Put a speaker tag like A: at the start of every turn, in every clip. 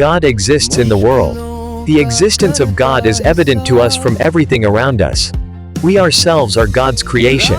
A: God exists in the world. The existence of God is evident to us from everything around us. We ourselves are God's creation.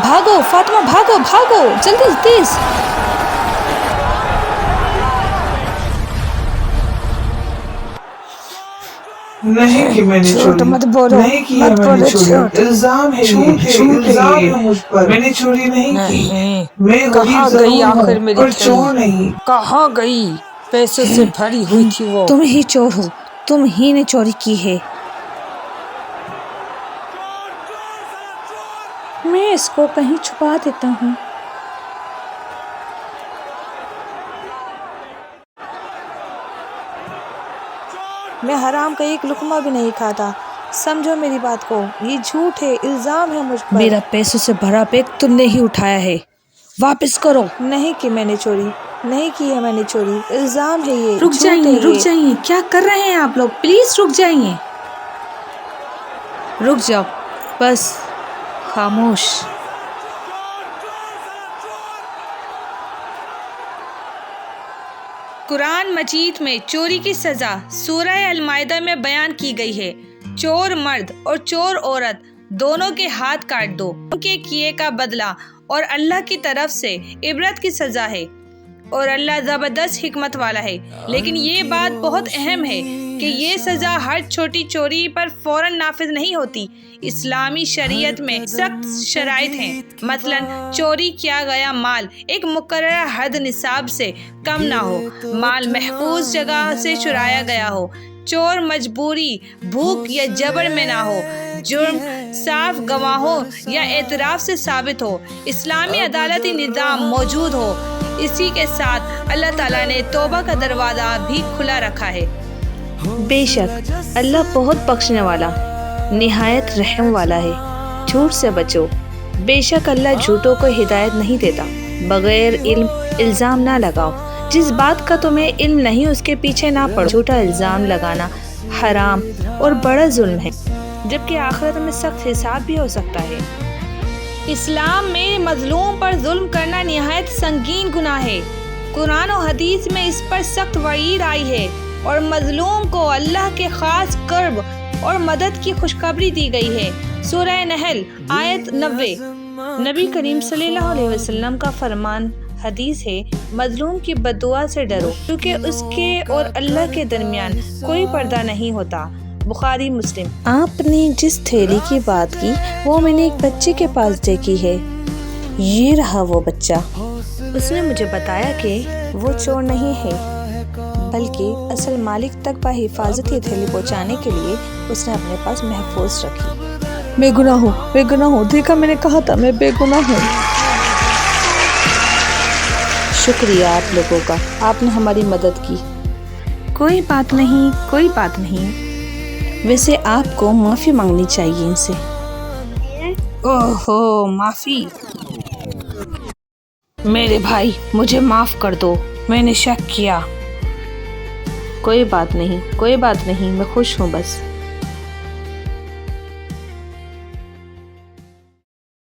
B: भागो फातिमा, भागो भागो, जल्दी तेज।
C: नहीं कि मैंने
B: झूठ
C: चोरी
B: मत बोलो,
C: नहीं किया
B: मत
C: मैंने
B: बोलो
C: चोरी।
B: झूठ।
C: इल्जाम है ये, इल्जाम है मुझ पर। मैंने चोरी नहीं की। मैं गरीब
B: कहाँ
C: जरूर
B: गई
C: हूँ,
B: आखिर मेरी
C: पर चोर नहीं।
B: कहाँ गई? पैसों से भरी हुई थी वो। तुम ही चोर हो, तुम ही ने चोरी की है। मैं इसको कहीं छुपा देता हूँ। मैं हराम का एक लुकमा भी नहीं खाता। समझो मेरी बात को, ये झूठ है, इल्जाम है मुझ पर। मेरा पैसों से भरा बैग तुमने ही उठाया है, वापस करो। नहीं कि मैंने चोरी नहीं की है, मैंने चोरी, इल्जाम है ये।
D: रुक जाइए, क्या कर रहे हैं आप लोग? प्लीज रुक जाइए।
B: रुक जाओ, बस खामोश। कुरान मजीद में चोरी की सजा सूरह अल-माइदा में बयान की गई है। चोर मर्द और चोर औरत दोनों के हाथ काट दो, उनके किए का बदला और अल्लाह की तरफ से इबरत की सजा है, और अल्लाह जबरदस्त हिकमत वाला है। लेकिन ये बात बहुत अहम है कि ये सजा हर छोटी चोरी पर फौरन नाफिज नहीं होती। इस्लामी शरीयत में सख्त शराइत हैं। मसलन चोरी किया गया माल एक मुकर्रर हद निसाब से कम ना हो, माल महफूज जगह से चुराया गया हो, चोर मजबूरी, भूख या जबर में ना हो, जुर्म साफ गवाहों या एतराफ से साबित हो, इस्लामी अदालती निज़ाम मौजूद हो। इसी के साथ अल्लाह ताला ने तौबा का दरवाज़ा भी खुला रखा है। बेशक अल्लाह बहुत बख्शने वाला, निहायत रहम वाला है। झूठ से बचो, बेशक अल्लाह झूठों को हिदायत नहीं देता। बगैर इल्म इल्ज़ाम ना लगाओ, जिस बात का तुम्हें इल्म नहीं उसके पीछे ना पड़ो। झूठा इल्ज़ाम लगाना हराम और बड़ा जुल्म है, जबकि आखिरत में सख्त हिसाब भी हो सकता है। इस्लाम में मजलूम पर जुल्म करना निहायत संगीन गुनाह है। कुरान और हदीस में इस पर सख्त वईद आई है, और मजलूम को अल्लाह के खास कर्ब और मदद की खुशखबरी दी गई है। सूरह नहल आयत 90। नबी करीम सल्लल्लाहु अलैहि वसल्लम का फरमान हदीस है, मजलूम की बद्दुआ से डरो, क्योंकि उसके और अल्लाह के दरमियान कोई पर्दा नहीं होता। बुखारी मुस्लिम। आपने जिस थैली की बात की वो मैंने एक बच्चे के पास देखी है। ये रहा वो बच्चा। उसने मुझे बताया कि वो चोर नहीं है, बल्कि असल मालिक तक बाहिफाजत ये थैली पहुंचाने के लिए उसने अपने पास महफूज रखी। बेगुनाह हूँ, देखा मैंने कहा था मैं बेगुनाह हूँ। शुक्रिया आप लोगों का, आपने हमारी मदद की। कोई बात नहीं। वैसे आपको माफ़ी मांगनी चाहिए इनसे। ओहो, माफ़ी? मेरे भाई मुझे माफ़ कर दो, मैंने शक किया। कोई बात नहीं, मैं खुश हूँ बस।